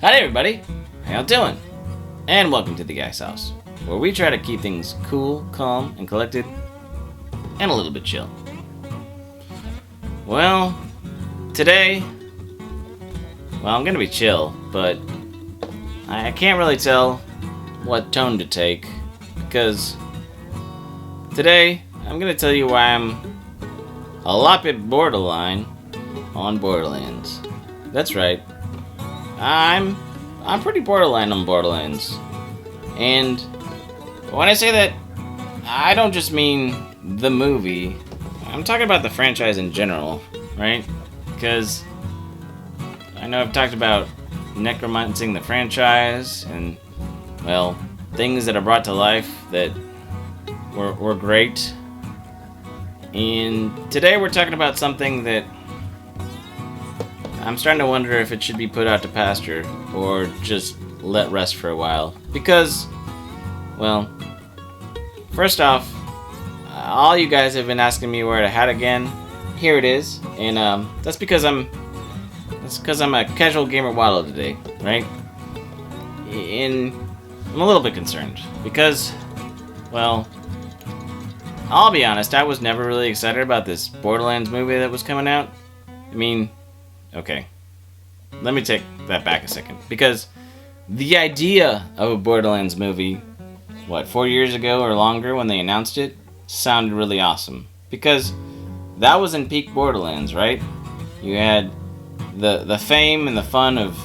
Howdy everybody, how y'all doing? And welcome to the Guy's House, where we try to keep things cool, calm, and collected, and a little bit chill. Well, today, I'm gonna be chill, but I can't really tell what tone to take, because today, I'm gonna tell you why I'm a lot bit borderline on Borderlands. That's right. I'm pretty borderline on Borderlands. And when I say that, I don't just mean the movie. I'm talking about the franchise in general, right? Because I know I've talked about necromancing the franchise and, well, things that are brought to life that were great. And today we're talking about something that I'm starting to wonder if it should be put out to pasture or just let rest for a while. Because, well, first off, all you guys have been asking me where to hat again. Here it is, and that's because I'm a casual gamer waddle today, right? And I'm a little bit concerned because, well, I'll be honest, I was never really excited about this Borderlands movie that was coming out. I mean, okay, let me take that back a second. Because the idea of a Borderlands movie, 4 years ago or longer when they announced it, sounded really awesome. Because that was in peak Borderlands, right? You had the fame and the fun of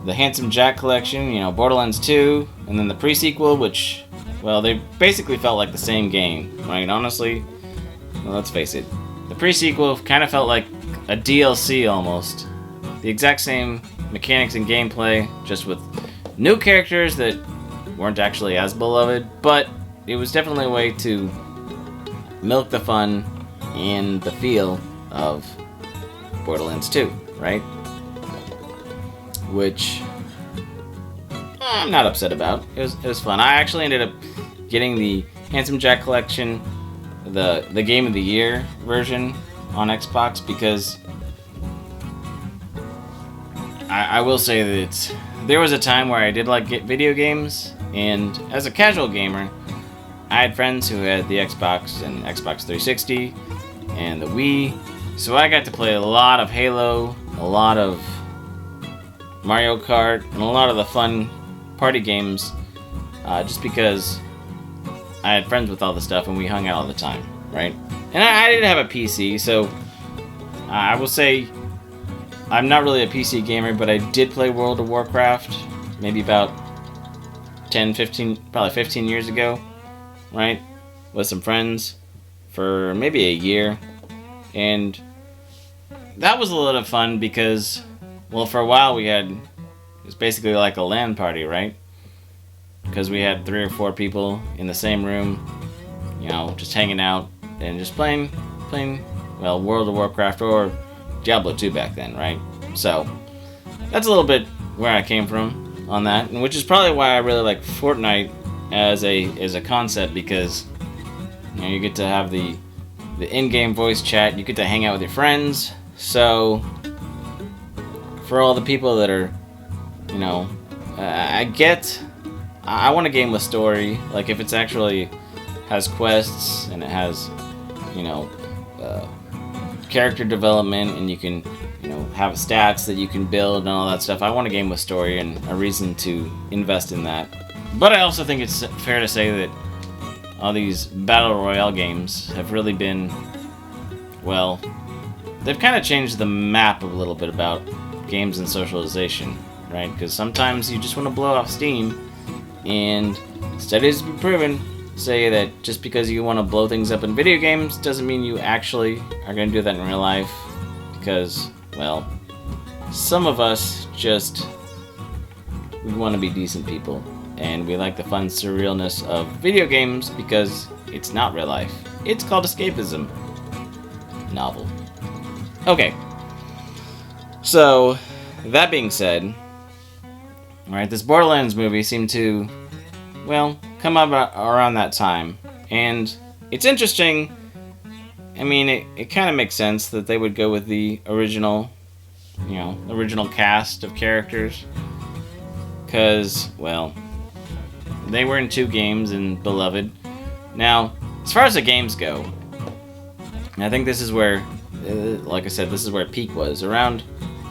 the Handsome Jack collection, Borderlands.To, and then the pre-sequel, which, well, they basically felt like the same game, right? Honestly, well, let's face it. The pre-sequel kind of felt like a DLC almost. The exact same mechanics and gameplay, just with new characters that weren't actually as beloved, but it was definitely a way to milk the fun and the feel of Borderlands.To, right? Which I'm not upset about. It was fun. I actually ended up getting the Handsome Jack collection, the Game of the Year version on Xbox, because I will say that there was a time where I did like get video games, and as a casual gamer, I had friends who had the Xbox and Xbox 360 and the Wii, so I got to play a lot of Halo, a lot of Mario Kart, and a lot of the fun party games, just because I had friends with all the stuff and we hung out all the time, right? And I didn't have a PC, so I will say I'm not really a PC gamer, but I did play World of Warcraft maybe about 15 years ago, right? With some friends for maybe a year. And that was a lot of fun because, well, for a while it was basically like a LAN party, right? Because we had 3 or 4 people in the same room, just hanging out and just playing, well, World of Warcraft or Diablo.To back then, right? So that's a little bit where I came from on that, and which is probably why I really like Fortnite as a concept, because you get to have the in-game voice chat, you get to hang out with your friends. So for all the people that are, I want a game with story. Like if it's actually has quests and it has, character development, and you can, have stats that you can build and all that stuff. I want a game with story and a reason to invest in that. But I also think it's fair to say that all these battle royale games have really been, well, they've kind of changed the map a little bit about games and socialization, right? Because sometimes you just want to blow off steam, and studies have proven say that just because you want to blow things up in video games doesn't mean you actually are going to do that in real life. Because, well, some of us we want to be decent people, and we like the fun surrealness of video games because it's not real life. It's called escapism. Novel. Okay. So, that being said, alright, this Borderlands movie seemed to, well, come up around that time. And it's interesting. I mean, it kind of makes sense that they would go with the original cast of characters. because, well, they were in 2 games and beloved. Now, as far as the games go, I think this is where, like I said, this is where peak was, around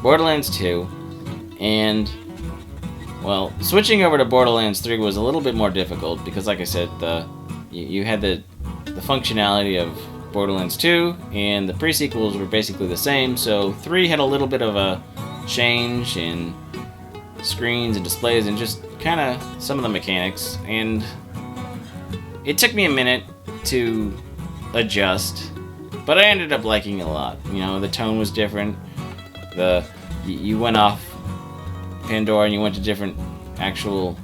Borderlands.To, and, well, switching over to Borderlands 3 was a little bit more difficult, because, like I said, you had the functionality of Borderlands 2, and the pre-sequels were basically the same, so 3 had a little bit of a change in screens and displays and just kind of some of the mechanics, and it took me a minute to adjust, but I ended up liking it a lot. You know, the tone was different. You went off Pandora and you went to different actual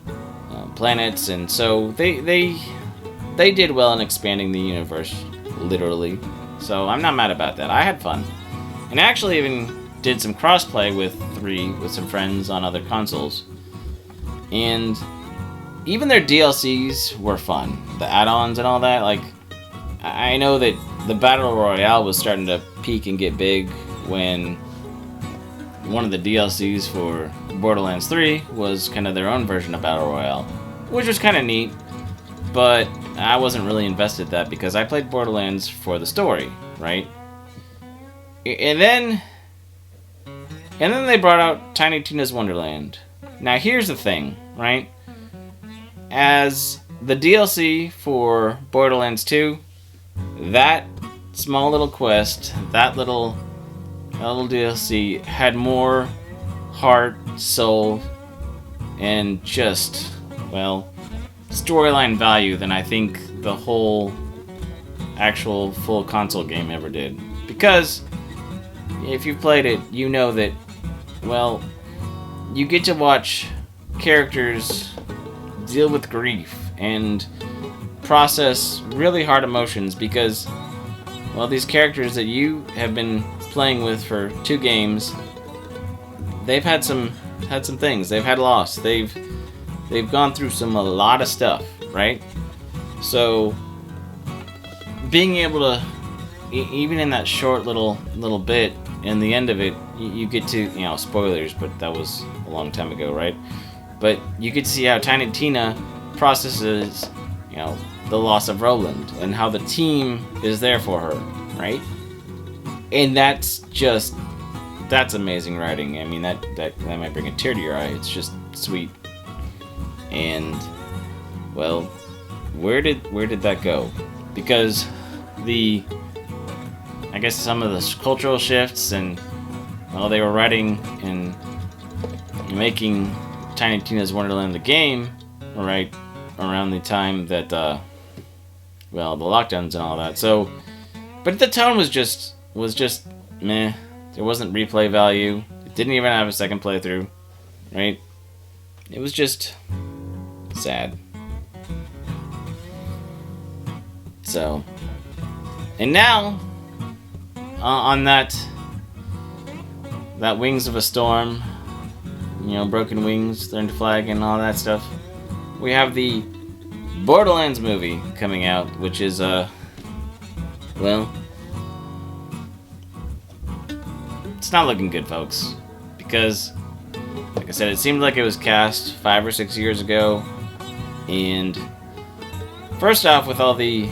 planets, and so they did well in expanding the universe, literally. So I'm not mad about that. I had fun, and I actually even did some crossplay with 3 with some friends on other consoles, and even their DLCs were fun. The add-ons and all that. Like, I know that the Battle Royale was starting to peak and get big when one of the DLCs for Borderlands 3 was kind of their own version of Battle Royale, which was kind of neat, but I wasn't really invested in that because I played Borderlands for the story, right? And then they brought out Tiny Tina's Wonderland. Now here's the thing, right? As the DLC for Borderlands 2, that small little quest, that little DLC had more heart, soul, and just, well, storyline value than I think the whole actual full console game ever did. Because if you've played it, you know that, well, you get to watch characters deal with grief and process really hard emotions because, well, these characters that you have been playing with for 2 games, they've had some things. They've had loss. They've gone through a lot of stuff, right? So being able to, even in that short little bit, in the end of it, you get to, you know, spoilers, but that was a long time ago, right? But you get to see how Tiny Tina processes, you know, the loss of Roland and how the team is there for her, right? And that's amazing writing. I mean, that might bring a tear to your eye. It's just sweet. And, well, where did that go? Because I guess some of the cultural shifts and, well, they were writing and making Tiny Tina's Wonderland the game, right, around the time that, well, the lockdowns and all that. So, but the tone was just meh. There wasn't replay value. It didn't even have a second playthrough, right? It was just sad. So, and now, on that Wings of a Storm, you know, Broken Wings, Learn to Flag, and all that stuff, we have the Borderlands movie coming out, which is, well, it's not looking good, folks, because, like I said, it seemed like it was cast 5 or 6 years ago, and first off, with all the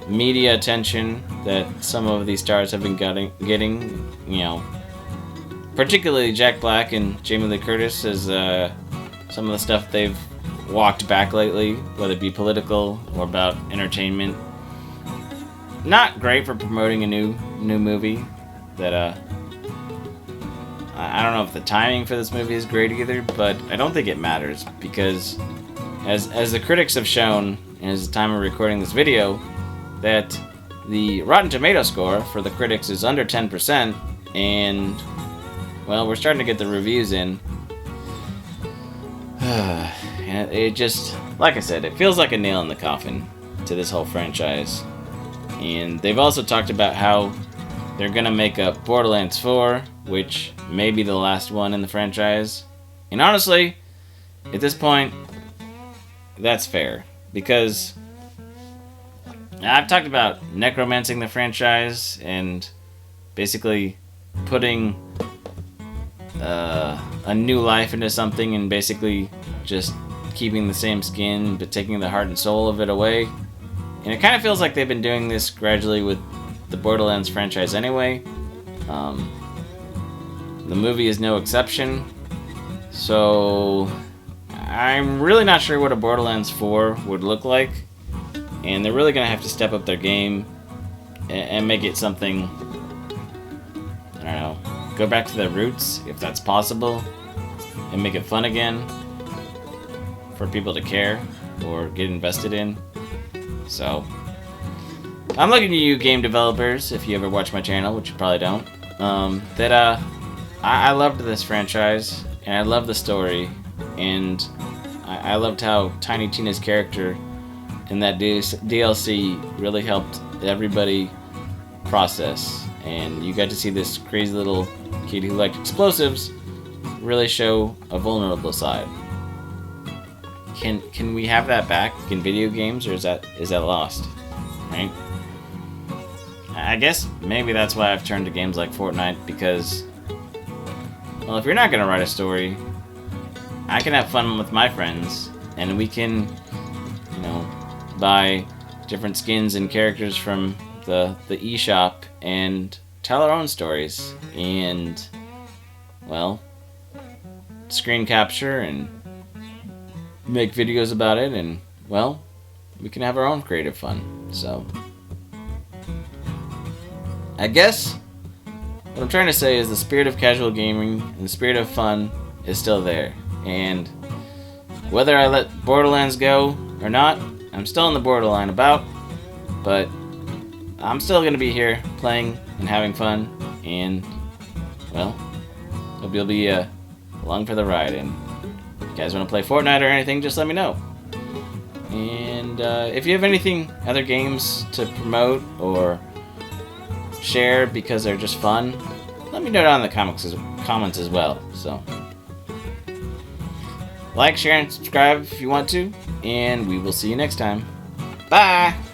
media attention that some of these stars have been getting, you know, particularly Jack Black and Jamie Lee Curtis, as some of the stuff they've walked back lately, whether it be political or about entertainment. Not great for promoting a new movie. That I don't know if the timing for this movie is great either, but I don't think it matters because, as the critics have shown, and as the time of recording this video, that the Rotten Tomato score for the critics is under 10%, and, well, we're starting to get the reviews in. And it just, like I said, it feels like a nail in the coffin to this whole franchise. And they've also talked about how they're gonna make up Borderlands 4, which may be the last one in the franchise. And honestly, at this point, that's fair. Because I've talked about necromancing the franchise and basically putting a new life into something and basically just keeping the same skin but taking the heart and soul of it away. And it kind of feels like they've been doing this gradually with the Borderlands franchise anyway. The movie is no exception. So I'm really not sure what a Borderlands 4 would look like. And they're really going to have to step up their game and make it something, I don't know, go back to their roots if that's possible, and make it fun again for people to care or get invested in. So I'm looking to you game developers, if you ever watch my channel, which you probably don't, I loved this franchise, and I love the story, and I loved how Tiny Tina's character in that DLC really helped everybody process, and you got to see this crazy little kid who liked explosives really show a vulnerable side. Can we have that back in video games, or is that lost? Right? I guess maybe that's why I've turned to games like Fortnite, because, well, if you're not gonna write a story, I can have fun with my friends, and we can, you know, buy different skins and characters from the eShop and tell our own stories and, well, screen capture and make videos about it, and, well, we can have our own creative fun. So I guess what I'm trying to say is the spirit of casual gaming and the spirit of fun is still there, and whether I let Borderlands go or not, I'm still in the borderline about, but I'm still going to be here playing and having fun, and, well, hope you'll be along for the ride, and if you guys want to play Fortnite or anything, just let me know. And if you have anything, other games to promote or share because they're just fun, let me know down in the comments as well. So like, share, and subscribe if you want to, and we will see you next time. Bye!